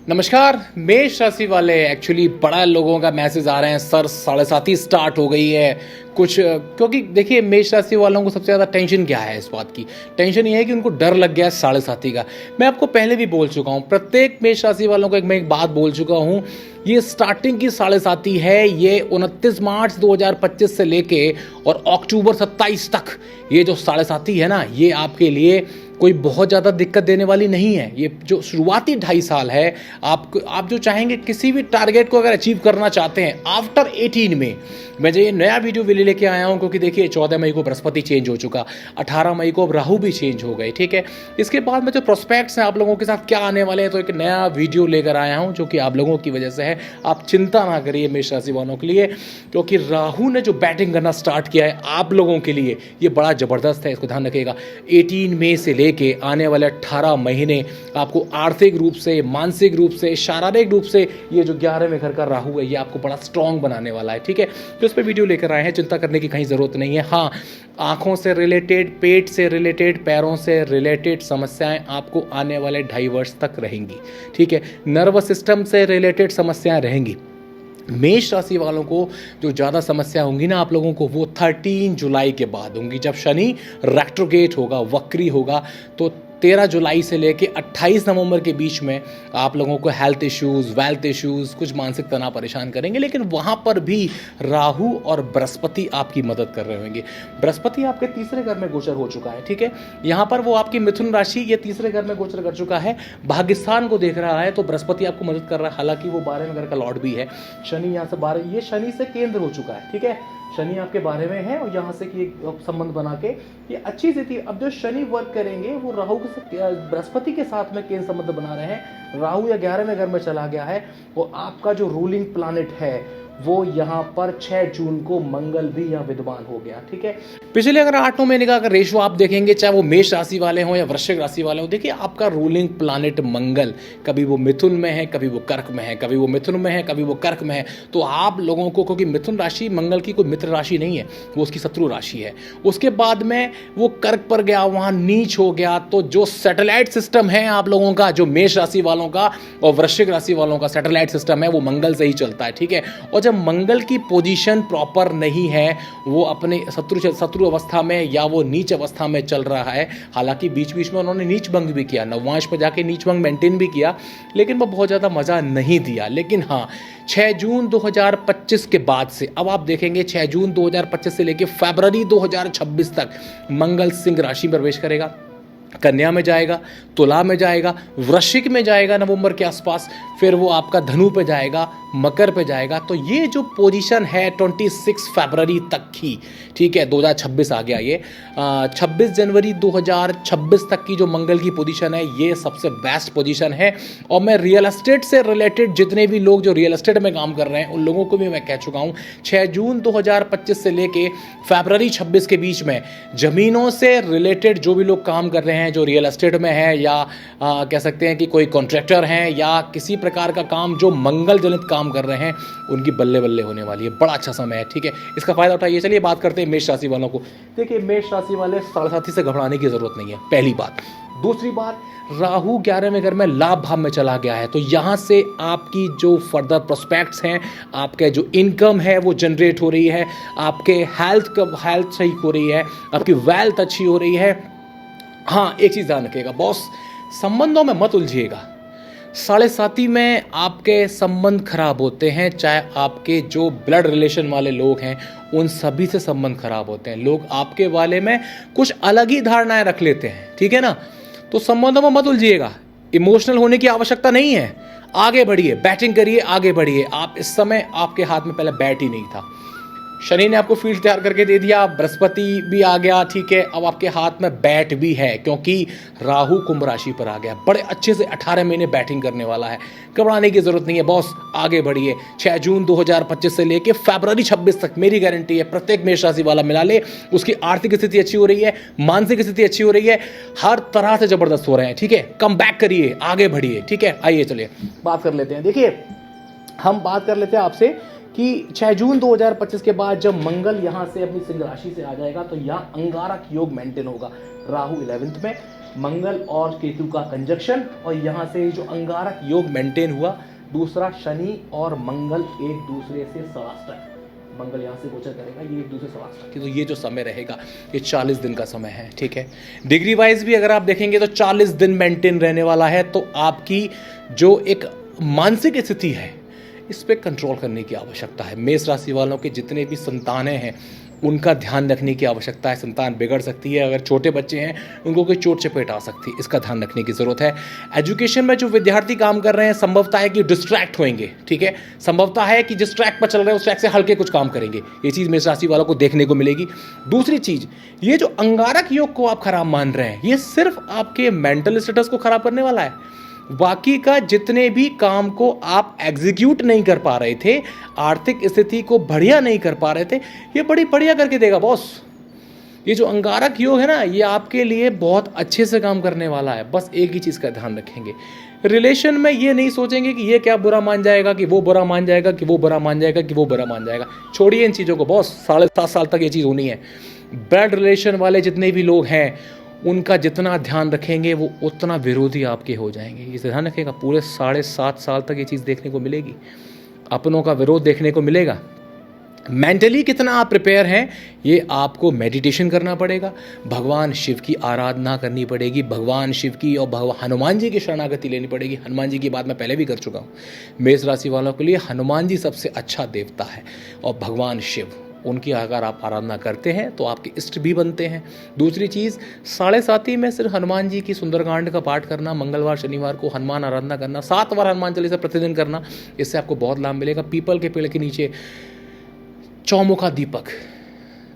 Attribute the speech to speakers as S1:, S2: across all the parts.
S1: नमस्कार। मेष राशि वाले एक्चुअली बड़ा लोगों का मैसेज आ रहे हैं, सर 7:30 स्टार्ट हो गई है कुछ, क्योंकि देखिए मेष राशि वालों को सबसे ज़्यादा टेंशन क्या है इस बात की। टेंशन ये है कि उनको डर लग गया है 7:30 का। मैं आपको पहले भी बोल चुका हूँ, प्रत्येक मेष राशि वालों को मैं एक बात बोल चुका हूँ, ये स्टार्टिंग की 7:30 है, ये 29 मार्च 2025 से लेके और अक्टूबर 27 तक ये जो 7:30 है ना, ये आपके लिए कोई बहुत ज़्यादा दिक्कत देने वाली नहीं है। ये जो शुरुआती 2.5 साल है, आप जो चाहेंगे किसी भी टारगेट को अगर अचीव करना चाहते हैं आफ्टर 18 में, मैं जो ये नया वीडियो भी लेके आया हूँ, क्योंकि देखिए 14 मई को बृहस्पति चेंज हो चुका, 18 मई को अब राहु भी चेंज हो गए, ठीक है। इसके बाद में जो प्रोस्पेक्ट्स हैं आप लोगों के साथ क्या आने वाले हैं, तो एक नया वीडियो लेकर आया हूँ जो कि आप लोगों की वजह से है। आप चिंता ना करिए मेष राशि वालों के लिए, क्योंकि राहु ने जो बैटिंग करना स्टार्ट किया है आप लोगों के लिए, ये बड़ा ज़बरदस्त है। इसको ध्यान रखिएगा, 18 मई से लेके आने वाले 18 महीने आपको आर्थिक रूप से, मानसिक रूप से, शारीरिक रूप से, ये जो 11वें घर का राहु है ये आपको बड़ा स्ट्रांग बनाने वाला है, ठीक है। तो इस पर वीडियो लेकर आए हैं, चिंता करने की कहीं ज़रूरत नहीं है। हाँ, आँखों से रिलेटेड, पेट से रिलेटेड, पैरों से रिलेटेड समस्याएं आपको आने वाले 2.5 वर्ष तक रहेंगी, ठीक है। नर्वस सिस्टम से रिलेटेड समस्याएं रहेंगी। मेष राशि वालों को जो ज़्यादा समस्या होंगी ना आप लोगों को, वो 13 जुलाई के बाद होंगी, जब शनि रेट्रोगेट होगा, वक्री होगा। तो 13 जुलाई से लेके 28 नवंबर के बीच में आप लोगों को हेल्थ इश्यूज़, वेल्थ इश्यूज़, कुछ मानसिक तनाव परेशान करेंगे, लेकिन वहाँ पर भी राहु और बृहस्पति आपकी मदद कर रहे होंगे। बृहस्पति आपके तीसरे घर में गोचर हो चुका है, ठीक है। यहाँ पर वो आपकी मिथुन राशि ये तीसरे घर में गोचर कर चुका है, भाग्यस्थान को देख रहा है, तो बृहस्पति आपको मदद कर रहा है। हालांकि वो 12वें घर का लॉर्ड भी है। शनि यहाँ से 12, ये शनि से केंद्र हो चुका है, ठीक है। शनि आपके 12वें है और यहाँ से कि संबंध बना के ये अच्छी स्थिति। अब जो शनि वर्क करेंगे वो राहु के बृहस्पति के साथ में केंद्र संबंध बना रहे हैं। राहु या 11वें घर में चला गया है, वो आपका जो रूलिंग प्लैनेट है वो यहाँ पर 6 जून को मंगल भी यहाँ विद्यमान हो गया, ठीक है। पिछले अगर 8-9 महीने का अगर रेशो आप देखेंगे, चाहे वो मेष राशि वाले हों या वृश्चिक राशि वाले हों, देखिए आपका रूलिंग प्लैनेट मंगल कभी वो मिथुन में है, कभी वो कर्क में है, कभी वो मिथुन में है, कभी वो कर्क में है। तो आप लोगों को, क्योंकि मिथुन राशि मंगल की कोई मित्र राशि नहीं है, वो उसकी शत्रु राशि है। उसके बाद में वो कर्क पर गया, वहाँ नीच हो गया। तो जो सैटेलाइट सिस्टम है आप लोगों का, जो मेष राशि वालों का और वृश्चिक राशि वालों का सैटेलाइट सिस्टम है, वो मंगल से ही चलता है, ठीक है। और जब मंगल की पोजीशन प्रॉपर नहीं है, वो अपने शत्रु अवस्था में या वो नीच अवस्था में चल रहा है। हालांकि बीच बीच में उन्होंने नीच भंग भी किया, नवमांश पर जाके नीच भंग मेंटेन भी किया, लेकिन वो बहुत ज़्यादा मज़ा नहीं दिया। लेकिन हाँ, 6 जून 2025 के बाद से अब आप देखेंगे 6 जून 2025 से लेकर फरवरी 2026 तक मंगल सिंह राशि में प्रवेश करेगा, कन्या में जाएगा, तुला में जाएगा, वृश्चिक में जाएगा नवंबर के आसपास, फिर वो आपका धनु पे जाएगा, मकर पे जाएगा। तो ये जो पोजीशन है 26 फरवरी तक की, ठीक है, 2026 आ गया ये, 26 जनवरी 2026 तक की जो मंगल की पोजीशन है ये सबसे बेस्ट पोजीशन है। और मैं रियल एस्टेट से रिलेटेड जितने भी लोग जो रियल एस्टेट में काम कर रहे हैं उन लोगों को भी मैं कह चुका हूँ, 6 जून 2025 से लेके फरवरी 26 के बीच में ज़मीनों से रिलेटेड जो भी लोग काम कर रहे हैं, जो रियल एस्टेट में है या कह सकते हैं कि कोई कॉन्ट्रैक्टर हैं या किसी प्रकार का काम जो मंगल जनित काम कर रहे हैं, उनकी बल्ले बल्ले होने वाली है। बड़ा अच्छा समय है, ठीक है, इसका फायदा उठाइए। चलिए बात करते हैं मेष राशि वालों को। देखिए मेष राशि वाले 7:30 से घबराने की जरूरत नहीं है, पहली बात। दूसरी बात, राहु 11वें घर में लाभ भाव में चला गया है, तो यहाँ से आपकी जो फर्दर प्रोस्पेक्ट्स हैं, आपके जो इनकम है वो जनरेट हो रही है, आपके हेल्थ सही हो रही है, आपकी वेल्थ अच्छी हो रही है। हाँ, एक चीज़ ध्यान रखिएगा बॉस, संबंधों में मत उलझिएगा। 7:30 में आपके संबंध खराब होते हैं, चाहे आपके जो ब्लड रिलेशन वाले लोग हैं उन सभी से संबंध खराब होते हैं। लोग आपके बारे में कुछ अलग ही धारणाएं रख लेते हैं, ठीक है ना। तो संबंधों में मत उलझिएगा, इमोशनल होने की आवश्यकता नहीं है। आगे बढ़िए, बैटिंग करिए, आगे बढ़िए। आप इस समय आपके हाथ में पहले बैट ही नहीं था, शनि ने आपको फील्ड तैयार करके दे दिया, बृहस्पति भी आ गया, ठीक है। अब आपके हाथ में बैट भी है, क्योंकि राहु कुंभ राशि पर आ गया। बड़े अच्छे से 18 महीने बैटिंग करने वाला है, घबराने की जरूरत नहीं है बॉस, आगे बढ़िए। 6 जून 2025 से लेके फरवरी 26 तक मेरी गारंटी है, प्रत्येक मेष राशि वाला मिला ले, उसकी आर्थिक स्थिति अच्छी हो रही है, मानसिक स्थिति अच्छी हो रही है, हर तरह से जबरदस्त हो रहे हैं, ठीक है। कम बैक करिए, आगे बढ़िए, ठीक है। आइए चलिए बात कर लेते हैं। देखिए हम बात कर लेते हैं आपसे कि 6 जून 2025 के बाद जब मंगल यहाँ से अपनी सिंह राशि से आ जाएगा तो यहाँ अंगारक योग मेंटेन होगा। राहु 11th में, मंगल और केतु का कंजक्शन, और यहाँ से जो अंगारक योग मेंटेन हुआ। दूसरा, शनि और मंगल एक दूसरे से सवाष्टक, मंगल यहाँ से गोचर करेगा, ये एक दूसरे सवाष्टक, तो ये जो समय रहेगा ये 40 दिन का समय है, ठीक है। डिग्री वाइज भी अगर आप देखेंगे तो 40 दिन मेंटेन रहने वाला है। तो आपकी जो एक मानसिक स्थिति है इस पर कंट्रोल करने की आवश्यकता है। मेष राशि वालों के जितने भी संतानें हैं उनका ध्यान रखने की आवश्यकता है। संतान बिगड़ सकती है, अगर छोटे बच्चे हैं उनको कोई चोट चपेट आ सकती है, इसका ध्यान रखने की ज़रूरत है। एजुकेशन में जो विद्यार्थी काम कर रहे हैं संभवतः है कि डिस्ट्रैक्ट होंगे, ठीक है, संभवतः है कि जिस ट्रैक पर चल रहे हैं उस ट्रैक से हल्के कुछ काम करेंगे, ये चीज़ मेष राशि वालों को देखने को मिलेगी। दूसरी चीज़, ये जो अंगारक योग को आप खराब मान रहे हैं ये सिर्फ आपके मेंटल स्टेटस को खराब करने वाला है। बाकी का जितने भी काम को आप एग्जीक्यूट नहीं कर पा रहे थे, आर्थिक स्थिति को बढ़िया नहीं कर पा रहे थे, ये बड़ी बढ़िया करके देगा बॉस। ये जो अंगारक योग है ना ये आपके लिए बहुत अच्छे से काम करने वाला है। बस एक ही चीज़ का ध्यान रखेंगे, रिलेशन में ये नहीं सोचेंगे कि ये क्या बुरा मान जाएगा, कि वो बुरा मान जाएगा, कि वो बुरा मान जाएगा, कि वो बुरा मान जाएगा। छोड़िए इन चीज़ों को बॉस, 7.5 साल तक ये चीज़ होनी है। ब्लड रिलेशन वाले जितने भी लोग हैं उनका जितना ध्यान रखेंगे वो उतना विरोधी आपके हो जाएंगे। ये ध्यान रखेगा, पूरे 7.5 साल तक ये चीज़ देखने को मिलेगी, अपनों का विरोध देखने को मिलेगा। मेंटली कितना आप प्रिपेयर हैं ये आपको मेडिटेशन करना पड़ेगा, भगवान शिव की आराधना करनी पड़ेगी, भगवान शिव की और भगवान हनुमान जी की शरणागति लेनी पड़ेगी। हनुमान जी की बात मैं पहले भी कर चुका हूँ। मेष राशि वालों के लिए हनुमान जी सबसे अच्छा देवता है, और भगवान शिव, उनकी अगर आप आराधना करते हैं तो आपके इष्ट भी बनते हैं। दूसरी चीज़, 7.5 में सिर्फ हनुमान जी की सुंदरकांड का पाठ करना, मंगलवार शनिवार को हनुमान आराधना करना, 7 बार हनुमान चालीसा प्रतिदिन करना, इससे आपको बहुत लाभ मिलेगा। पीपल के पेड़ के नीचे चौमुखा दीपक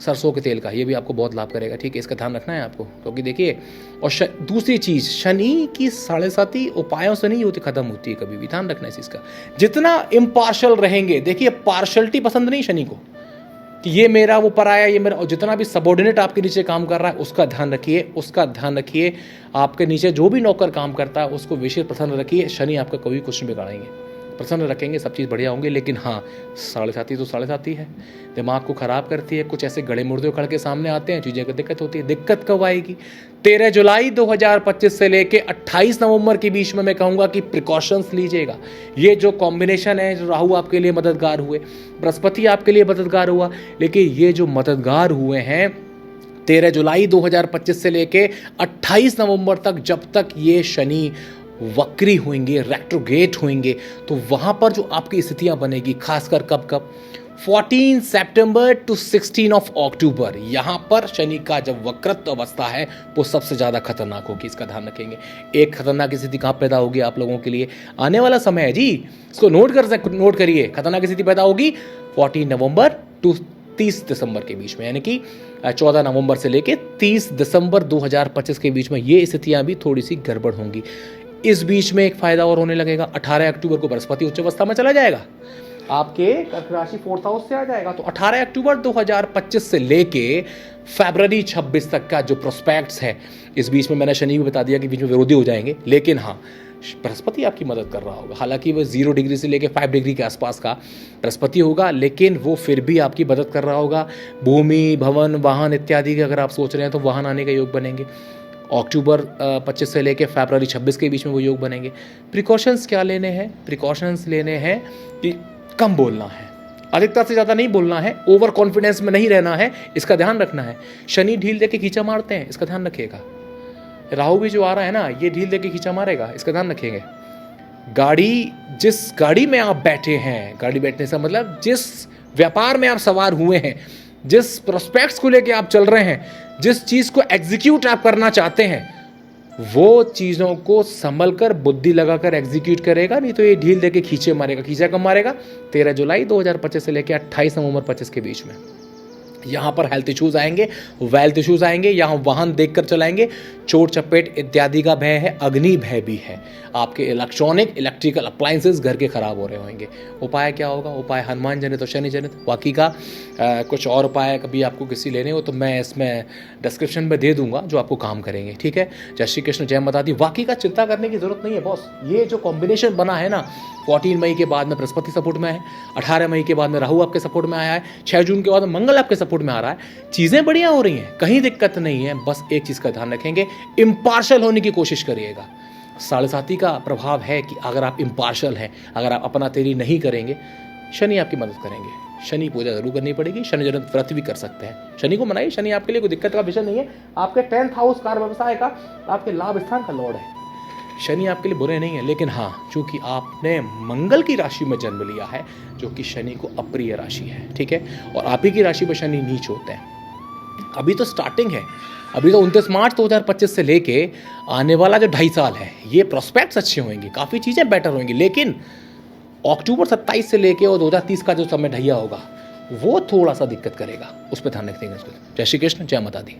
S1: सरसों के तेल का, ये भी आपको बहुत लाभ करेगा, ठीक है, इसका ध्यान रखना है आपको, क्योंकि देखिए। और दूसरी चीज़, शनि की 7.5 उपायों से नहीं होती, खत्म होती है कभी भी, ध्यान रखना है इस चीज़ का। जितना इम्पार्शल रहेंगे, देखिए पार्शलिटी पसंद नहीं शनि को कि ये मेरा वो पराया ये मेरा, और जितना भी सबॉर्डिनेट आपके नीचे काम कर रहा है उसका ध्यान रखिए, उसका ध्यान रखिए। आपके नीचे जो भी नौकर काम करता है उसको विशेष प्रसन्न रखिए। शनि आपका कभी कुछ नहीं बिगाड़ेंगे, प्रसन्न रखेंगे, सब चीज़ बढ़िया होंगे। लेकिन हाँ, 7.5 तो 7.5 है, दिमाग को ख़राब करती है। कुछ ऐसे गड़े मुर्दे उखड़ के सामने आते हैं, चीज़ें को दिक्कत होती है। दिक्कत कब आएगी? 13 जुलाई 2025 से लेके 28 नवंबर के बीच में मैं कहूँगा कि प्रिकॉशंस लीजिएगा। ये जो कॉम्बिनेशन है, जो राहु आपके लिए मददगार हुए, बृहस्पति आपके लिए मददगार हुआ, लेकिन ये जो मददगार हुए हैं 13 जुलाई 2025 से लेके 28 नवंबर तक, जब तक ये शनि वक्री होंगे, रेट्रोगेट होंगे, तो वहाँ पर जो आपकी स्थितियाँ बनेगी, खासकर कब कब 14 सितंबर टू 16 ऑफ अक्टूबर, यहाँ पर शनि का जब वक्रत्व अवस्था है वो सबसे ज़्यादा खतरनाक होगी, इसका ध्यान रखेंगे। एक खतरनाक स्थिति कहाँ पैदा होगी आप लोगों के लिए, आने वाला समय है जी, इसको नोट करिए। खतरनाक स्थिति पैदा होगी 14 नवंबर टू 30 दिसंबर के बीच में, यानी कि 14 नवंबर से लेके 30 दिसंबर 2025 के बीच में ये स्थितियाँ भी थोड़ी सी गड़बड़ होंगी। इस बीच में एक फायदा और होने लगेगा, 18 अक्टूबर को बृहस्पति उच्च अवस्था में चला जाएगा, आपके कर्क राशि 4th हाउस से आ जाएगा। तो 18 अक्टूबर 2025 से लेके फरवरी 26 तक का जो प्रोस्पेक्ट्स है, इस बीच में मैंने शनि भी बता दिया कि बीच में विरोधी हो जाएंगे, लेकिन हाँ बृहस्पति आपकी मदद कर रहा होगा। हालांकि वो 0 डिग्री से लेके 5 डिग्री के आसपास का बृहस्पति होगा, लेकिन वो फिर भी आपकी मदद कर रहा होगा। भूमि, भवन, वाहन इत्यादि के अगर आप सोच रहे हैं तो वाहन आने का योग बनेंगे। अक्टूबर 25 से लेके फरवरी 26 के बीच में वो योग बनेंगे। प्रिकॉशंस क्या लेने हैं? प्रिकॉशंस लेने हैं कि कम बोलना है, अधिकता से ज़्यादा नहीं बोलना है, ओवर कॉन्फिडेंस में नहीं रहना है, इसका ध्यान रखना है। शनि ढील देके खींचा मारते हैं, इसका ध्यान रखिएगा। राहु भी जो आ रहा है ना, ये ढील देके खींचा मारेगा, इसका ध्यान रखेंगे। जिस गाड़ी में आप बैठे हैं, गाड़ी बैठने से मतलब जिस व्यापार में आप सवार हुए हैं, जिस प्रोस्पेक्ट्स को लेके आप चल रहे हैं, जिस चीज़ को एग्जीक्यूट आप करना चाहते हैं, वो चीज़ों को संभल कर बुद्धि लगाकर एग्जीक्यूट करेगा, नहीं तो ये ढील देके खींचे मारेगा। खींचा कब मारेगा? 13 जुलाई 2025 से लेकर 28 नवंबर 25 के बीच में। यहाँ पर हेल्थ इश्यूज आएंगे, वेल्थ इश्यूज आएंगे, यहाँ वाहन देखकर चलाएंगे, चोट चपेट इत्यादि का भय है, अग्नि भय भी है। आपके इलेक्ट्रिकल अप्लायंसेस घर के खराब हो रहे होंगे। उपाय क्या होगा? उपाय हनुमान जनित और शनि जनित। बाकी का कुछ और उपाय कभी आपको किसी लेने हो तो मैं इसमें डिस्क्रिप्शन में दे दूंगा जो आपको काम करेंगे, ठीक है। जय श्री कृष्ण, जय माता दी। बाकी का चिंता करने की जरूरत नहीं है बॉस। ये जो कॉम्बिनेशन बना है ना, 14 मई के बाद में बृहस्पति सपोर्ट में है, 18 मई के बाद में राहु आपके सपोर्ट में आया है, 6 जून के बाद में मंगल आपके सपोर्ट सपोर्ट में आ रहा है, चीज़ें बढ़िया हो रही हैं, कहीं दिक्कत नहीं है। बस एक चीज़ का ध्यान रखेंगे, इम्पार्शल होने की कोशिश करिएगा। साढ़े साथी का प्रभाव है कि अगर आप इम्पार्शल हैं, अगर आप अपना तेरी नहीं करेंगे, शनि आपकी मदद करेंगे। शनि पूजा जरूर करनी पड़ेगी, शनि जयंती व्रत भी कर सकते हैं, शनि को मनाइए। शनि आपके लिए कोई दिक्कत का विषय नहीं है। आपके 10th हाउस कार्य व्यवसाय का, आपके लाभ स्थान का लॉर्ड है। शनि आपके लिए बुरे नहीं है, लेकिन हाँ, चूंकि आपने मंगल की राशि में जन्म लिया है, जो कि शनि को अप्रिय राशि है, ठीक है, और आप ही की राशि पर शनि नीच होते हैं। अभी तो स्टार्टिंग है, अभी तो 29 मार्च 2025 से लेके आने वाला जो 2.5 साल है, ये प्रोस्पेक्ट्स अच्छे होंगे, काफ़ी चीज़ें बेटर होंगी। लेकिन अक्टूबर 27 से लेके और 2030 का जो समय ढैया होगा, वो थोड़ा सा दिक्कत करेगा, उस पर ध्यान रखेंगे। जय श्री कृष्ण, जय माता दी।